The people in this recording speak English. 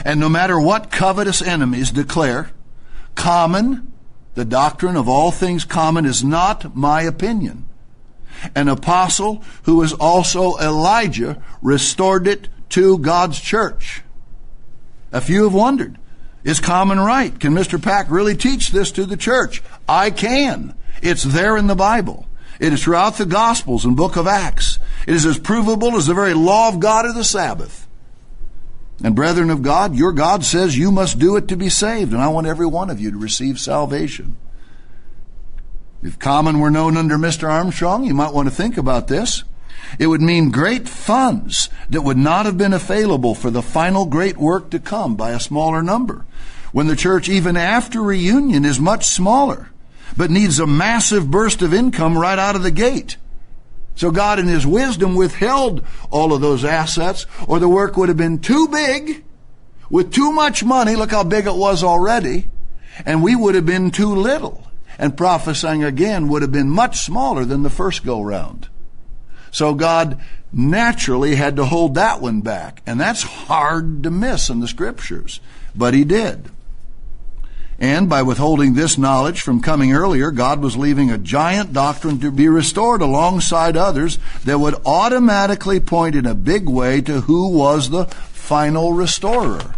And no matter what covetous enemies declare, common, the doctrine of all things common, is not my opinion. An apostle who is also Elijah restored it to God's church. A few have wondered, is common right? Can Mr. Pack really teach this to the church? I can. It's there in the Bible. It is throughout the Gospels and book of Acts. It is as provable as the very law of God of the Sabbath. And brethren of God, your God says you must do it to be saved. And I want every one of you to receive salvation. If common were known under Mr. Armstrong, you might want to think about this. It would mean great funds that would not have been available for the final great work to come by a smaller number, when the church, even after reunion, is much smaller, but needs a massive burst of income right out of the gate. So God in His wisdom withheld all of those assets, or the work would have been too big, with too much money, look how big it was already, and we would have been too little, and prophesying again would have been much smaller than the first go-round. So God naturally had to hold that one back, and that's hard to miss in the Scriptures, but He did. And by withholding this knowledge from coming earlier, God was leaving a giant doctrine to be restored alongside others that would automatically point in a big way to who was the final restorer.